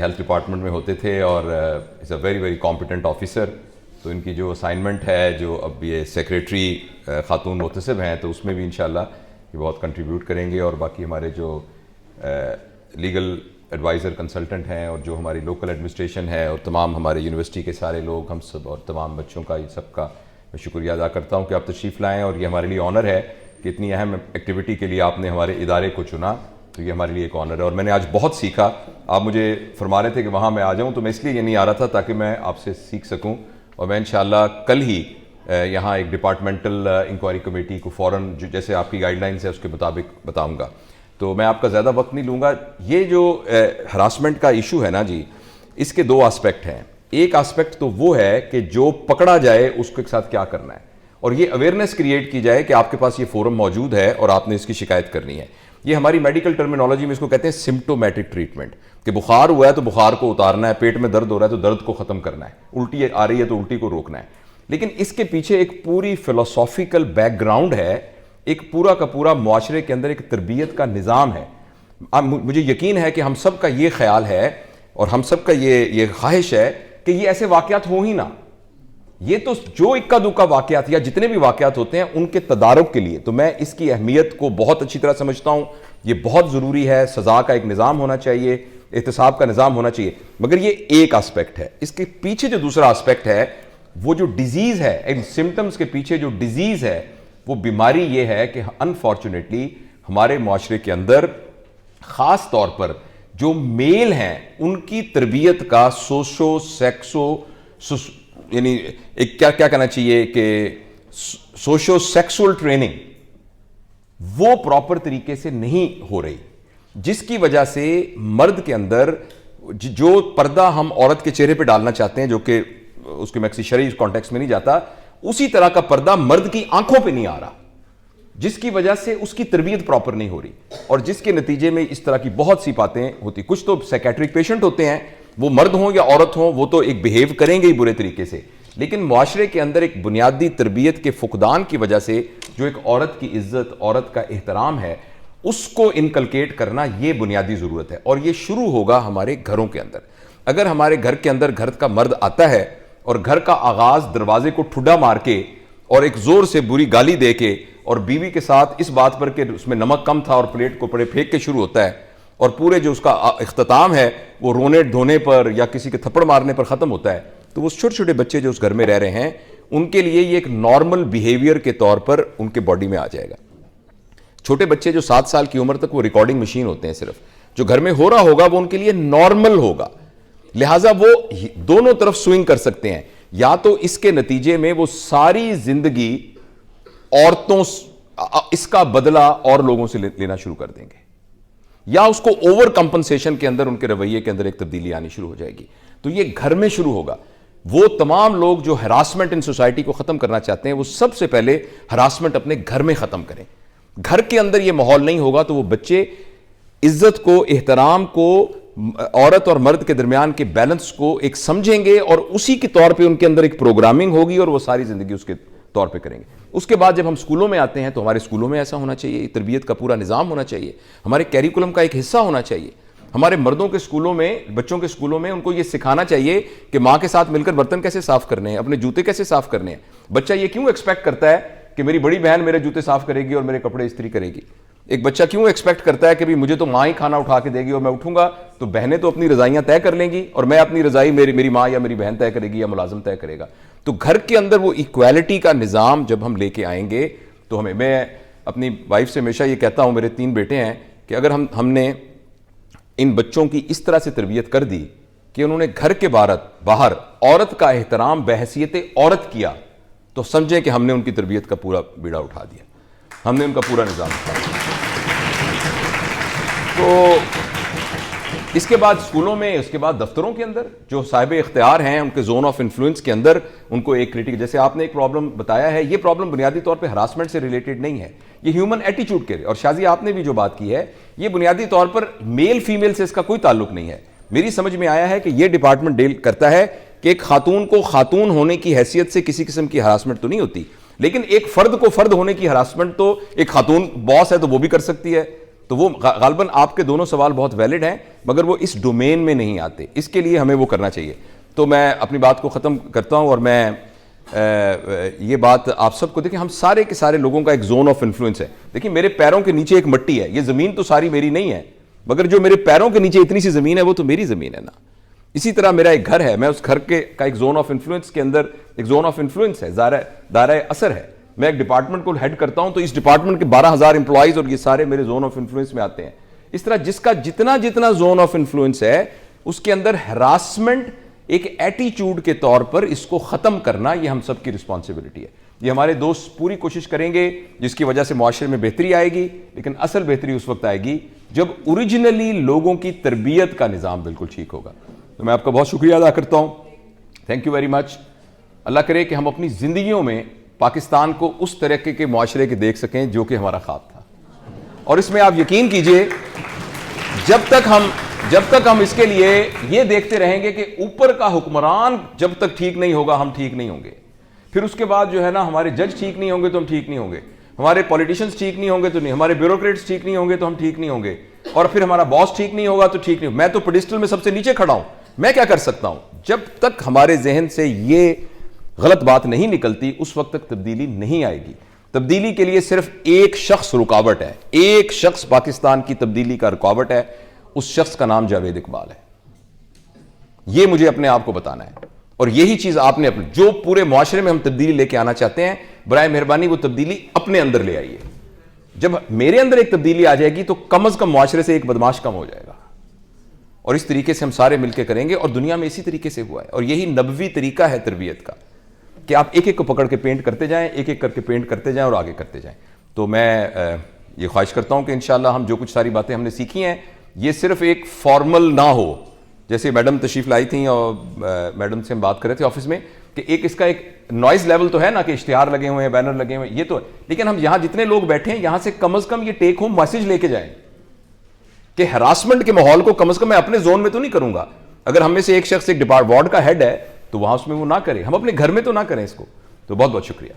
Health department میں ہوتے تھے اور is a very very competent officer. تو ان کی جو اسائنمنٹ ہے, جو اب یہ سیکریٹری خاتون محتسب ہیں, تو اس میں بھی انشاءاللہ یہ بہت کنٹریبیوٹ کریں گے. اور باقی ہمارے جو لیگل ایڈوائزر کنسلٹنٹ ہیں اور جو ہماری لوکل ایڈمنسٹریشن ہے اور تمام ہمارے یونیورسٹی کے سارے لوگ, ہم سب اور تمام بچوں کا, یہ سب کا میں شکریہ ادا کرتا ہوں کہ آپ تشریف لائیں. اور یہ ہمارے لیے آنر ہے کہ اتنی اہم ایکٹیویٹی کے لیے آپ نے ہمارے ادارے کو چنا, تو یہ ہمارے لیے ایک آنر ہے. اور میں نے آج بہت سیکھا. آپ مجھے فرما رہے تھے کہ وہاں میں آ جاؤں, تو میں اس لیے یہ نہیں آ رہا تھا تاکہ میں آپ سے سیکھ سکوں. اور میں انشاءاللہ کل ہی یہاں ایک ڈپارٹمنٹل انکوائری کمیٹی کو فوراً جیسے آپ کی گائیڈ لائنس ہے اس کے مطابق بتاؤں گا. تو میں آپ کا زیادہ وقت نہیں لوں گا. یہ جو ہراسمنٹ کا ایشو ہے نا جی, اس کے دو آسپیکٹ ہیں. ایک آسپیکٹ تو وہ ہے کہ جو پکڑا جائے اس کے ساتھ کیا کرنا ہے, اور یہ اویئرنیس کریٹ کی جائے کہ آپ کے پاس یہ فورم موجود ہے اور آپ نے اس کی شکایت کرنی ہے. یہ ہماری میڈیکل ٹرمینالوجی میں اس کو کہتے ہیں سمپٹومیٹک ٹریٹمنٹ, کہ بخار ہوا ہے تو بخار کو اتارنا ہے, پیٹ میں درد ہو رہا ہے تو درد کو ختم کرنا ہے, الٹی آ رہی ہے تو الٹی کو روکنا ہے. لیکن اس کے پیچھے ایک پوری فلسافیکل بیک گراؤنڈ ہے, ایک پورا کا پورا معاشرے کے اندر ایک تربیت کا نظام ہے. مجھے یقین ہے کہ ہم سب کا یہ خیال ہے اور ہم سب کا یہ خواہش ہے کہ یہ ایسے واقعات ہوں ہی نہ. یہ تو جو اکا دکا واقعات یا جتنے بھی واقعات ہوتے ہیں ان کے تدارک کے لیے تو میں اس کی اہمیت کو بہت اچھی طرح سمجھتا ہوں. یہ بہت ضروری ہے, سزا کا ایک نظام ہونا چاہیے, احتساب کا نظام ہونا چاہیے. مگر یہ ایک آسپیکٹ ہے. اس کے پیچھے جو دوسرا آسپیکٹ ہے وہ جو ڈیزیز ہے, ان سمٹمز کے پیچھے جو ڈیزیز ہے, وہ بیماری یہ ہے کہ انفارچونیٹلی ہمارے معاشرے کے اندر خاص طور پر جو میل ہیں ان کی تربیت کا یعنی ایک کیا کہنا چاہیے کہ سوشو سیکسول ٹریننگ وہ پراپر طریقے سے نہیں ہو رہی, جس کی وجہ سے مرد کے اندر جو پردہ ہم عورت کے چہرے پہ ڈالنا چاہتے ہیں, جو کہ اس کے میں کسی شرعی کانٹیکس میں نہیں جاتا, اسی طرح کا پردہ مرد کی آنکھوں پہ نہیں آ رہا, جس کی وجہ سے اس کی تربیت پراپر نہیں ہو رہی, اور جس کے نتیجے میں اس طرح کی بہت سی باتیں ہوتی. کچھ تو سائیکیٹرک پیشنٹ ہوتے ہیں, وہ مرد ہوں یا عورت ہوں, وہ تو ایک بیہیو کریں گے ہی برے طریقے سے, لیکن معاشرے کے اندر ایک بنیادی تربیت کے فقدان کی وجہ سے جو ایک عورت کی عزت, عورت کا احترام ہے, اس کو انکلکیٹ کرنا یہ بنیادی ضرورت ہے. اور یہ شروع ہوگا ہمارے گھروں کے اندر. اگر ہمارے گھر کے اندر گھر کا مرد آتا ہے اور گھر کا آغاز دروازے کو ٹھڈا مار کے اور ایک زور سے بری گالی دے کے اور بیوی کے ساتھ اس بات پر کہ اس میں نمک کم تھا اور پلیٹ کو پڑے پھینک کے شروع ہوتا ہے, اور پورے جو اس کا اختتام ہے وہ رونے دھونے پر یا کسی کے تھپڑ مارنے پر ختم ہوتا ہے, تو وہ چھوٹے چھوٹے بچے جو اس گھر میں رہ رہے ہیں ان کے لیے یہ ایک نارمل بیہیویئر کے طور پر ان کے باڈی میں آ جائے گا. چھوٹے بچے جو 7 سال کی عمر تک وہ ریکارڈنگ مشین ہوتے ہیں, صرف جو گھر میں ہو رہا ہوگا وہ ان کے لیے نارمل ہوگا, لہٰذا وہ دونوں طرف سوئنگ کر سکتے ہیں. یا تو اس کے نتیجے میں وہ ساری زندگی عورتوں اس کا بدلہ اور لوگوں سے لینا شروع کر دیں گے, یا اس کو اوور کمپنسیشن کے اندر ان کے رویے کے اندر ایک تبدیلی آنی شروع ہو جائے گی. تو یہ گھر میں شروع ہوگا. وہ تمام لوگ جو ہراسمنٹ ان سوسائٹی کو ختم کرنا چاہتے ہیں وہ سب سے پہلے ہراسمنٹ اپنے گھر میں ختم کریں. گھر کے اندر یہ ماحول نہیں ہوگا تو وہ بچے عزت کو, احترام کو, عورت اور مرد کے درمیان کے بیلنس کو ایک سمجھیں گے, اور اسی کے طور پہ ان کے اندر ایک پروگرامنگ ہوگی اور وہ ساری زندگی اس کے طور پہ کریں گے. اس کے بعد جب ہم اسکولوں میں آتے ہیں تو ہمارے اسکولوں میں ایسا ہونا چاہیے, تربیت کا پورا نظام ہونا چاہیے, ہمارے کیریکولم کا ایک حصہ ہونا چاہیے. ہمارے مردوں کے اسکولوں میں, بچوں کے اسکولوں میں ان کو یہ سکھانا چاہیے کہ ماں کے ساتھ مل کر برتن کیسے صاف کرنے ہیں, اپنے جوتے کیسے صاف کرنے ہیں. بچہ یہ کیوں ایکسپیکٹ کرتا ہے کہ میری بڑی بہن میرے جوتے صاف کرے گی اور میرے کپڑے استری کرے گی. ایک بچہ کیوں ایکسپیکٹ کرتا ہے کہ مجھے تو ماں ہی کھانا اٹھا کے دے گی اور میں اٹھوں گا تو بہنیں تو اپنی رضائیاں طے کر لیں گی اور میں اپنی رضائی میری ماں یا میری بہن طے کرے گی یا ملازم طے کرے گا. تو گھر کے اندر وہ ایکویلٹی کا نظام جب ہم لے کے آئیں گے تو میں اپنی وائف سے ہمیشہ یہ کہتا ہوں, میرے 3 بیٹے ہیں, کہ اگر ہم نے ان بچوں کی اس طرح سے تربیت کر دی کہ انہوں نے گھر کے باہر عورت کا احترام بحیثیت عورت کیا, تو سمجھیں کہ ہم نے ان کی تربیت کا پورا بیڑا اٹھا دیا, ہم نے ان کا پورا نظام اٹھا دیا. تو اس کے بعد اسکولوں میں, اس کے بعد دفتروں کے اندر جو صاحب اختیار ہیں ان کے زون آف انفلوئنس کے اندر ان کو ایک کریٹیکل, جیسے آپ نے ایک پرابلم بتایا ہے, یہ پرابلم بنیادی طور پہ ہراسمنٹ سے ریلیٹڈ نہیں ہے, یہ ہیومن ایٹیچیوڈ کے, اور شازی آپ نے بھی جو بات کی ہے یہ بنیادی طور پر میل فیمیل سے اس کا کوئی تعلق نہیں ہے. میری سمجھ میں آیا ہے کہ یہ ڈپارٹمنٹ ڈیل کرتا ہے کہ ایک خاتون کو خاتون ہونے کی حیثیت سے کسی قسم کی ہراسمنٹ تو نہیں ہوتی, لیکن ایک فرد کو فرد ہونے کی ہراسمنٹ تو ایک خاتون باس ہے تو وہ بھی کر سکتی ہے, تو وہ غالباً آپ کے دونوں سوال بہت ویلڈ ہیں مگر وہ اس ڈومین میں نہیں آتے, اس کے لیے ہمیں وہ کرنا چاہیے. تو میں اپنی بات کو ختم کرتا ہوں, اور میں یہ بات آپ سب کو دیکھیں, ہم سارے کے سارے لوگوں کا ایک زون آف انفلوئنس ہے. دیکھیں میرے پیروں کے نیچے ایک مٹی ہے, یہ زمین تو ساری میری نہیں ہے مگر جو میرے پیروں کے نیچے اتنی سی زمین ہے وہ تو میری زمین ہے نا. اسی طرح میرا ایک گھر ہے, میں اس گھر کا ایک زون آف انفلوئنس کے اندر ایک زون آف انفلوئنس ہے, دائرہ اثر ہے. میں ایک ڈپارٹمنٹ کو ہیڈ کرتا ہوں تو اس ڈپارٹمنٹ کے 12,000 امپلائیز اور یہ سارے میرے زون آف انفلوئنس میں آتے ہیں. اس طرح جس کا جتنا زون آف انفلوئنس ہے اس کے اندر ہراسمنٹ ایک ایٹیچیوڈ کے طور پر اس کو ختم کرنا یہ ہم سب کی رسپانسبلٹی ہے. یہ ہمارے دوست پوری کوشش کریں گے جس کی وجہ سے معاشرے میں بہتری آئے گی, لیکن اصل بہتری اس وقت آئے گی جب اوریجنلی لوگوں کی تربیت کا نظام بالکل ٹھیک ہوگا. تو میں آپ کا بہت شکریہ ادا کرتا ہوں. Thank you very much. اللہ کرے کہ ہم اپنی زندگیوں میں پاکستان کو اس طریقے کے معاشرے کے دیکھ سکیں جو کہ ہمارا خواب تھا. اور اس میں آپ یقین کیجئے جب تک ہم اس کے لیے یہ دیکھتے رہیں گے کہ اوپر کا حکمران جب تک ٹھیک نہیں ہوگا ہم ٹھیک نہیں ہوں گے, پھر اس کے بعد جو ہے نا ہمارے جج ٹھیک نہیں ہوں گے تو ہم ٹھیک نہیں ہوں گے, ہمارے پولیٹیشینز ٹھیک نہیں ہوں گے تو نہیں, ہمارے بیوروکریٹس ٹھیک نہیں ہوں گے تو ہم ٹھیک نہیں ہوں گے, اور پھر ہمارا باس ٹھیک نہیں ہوگا تو ٹھیک نہیں. میں تو پیڈسٹل میں سب سے نیچے کھڑا ہوں, میں کیا کر سکتا ہوں؟ جب تک ہمارے ذہن سے یہ غلط بات نہیں نکلتی اس وقت تک تبدیلی نہیں آئے گی. تبدیلی کے لیے صرف ایک شخص رکاوٹ ہے, ایک شخص پاکستان کی تبدیلی کا رکاوٹ ہے, اس شخص کا نام جاوید اقبال ہے. یہ مجھے اپنے آپ کو بتانا ہے, اور یہی چیز آپ نے جو پورے معاشرے میں ہم تبدیلی لے کے آنا چاہتے ہیں, برائے مہربانی وہ تبدیلی اپنے اندر لے آئیے. جب میرے اندر ایک تبدیلی آ جائے گی تو کم از کم معاشرے سے ایک بدماش کم ہو جائے گا, اور اس طریقے سے ہم سارے مل کے کریں گے. اور دنیا میں اسی طریقے سے ہوا ہے, اور یہی نبوی طریقہ ہے تربیت کا کہ آپ ایک ایک کو پکڑ کے پینٹ کرتے جائیں, ایک ایک کر کے پینٹ کرتے جائیں اور آگے کرتے جائیں. تو میں یہ خواہش کرتا ہوں کہ انشاءاللہ ہم جو کچھ ساری باتیں ہم نے سیکھی ہیں یہ صرف ایک فارمل نہ ہو. جیسے میڈم تشریف لائی تھیں اور میڈم سے ہم بات کر رہے تھے آفس میں کہ اس کا ایک نوائز لیول تو ہے نا کہ اشتہار لگے ہوئے ہیں, بینر لگے ہوئے ہیں, یہ تو ہے, لیکن ہم یہاں جتنے لوگ بیٹھے ہیں یہاں سے کم از کم یہ ٹیک ہوم میسج لے کے جائیں کہ ہراسمنٹ کے ماحول کو کم از کم میں اپنے زون میں تو نہیں کروں گا. اگر ہم میں سے ایک شخص ایک وارڈ کا ہیڈ ہے تو وہاں اس میں وہ نہ کرے, ہم اپنے گھر میں تو نہ کریں اس کو. تو بہت بہت شکریہ.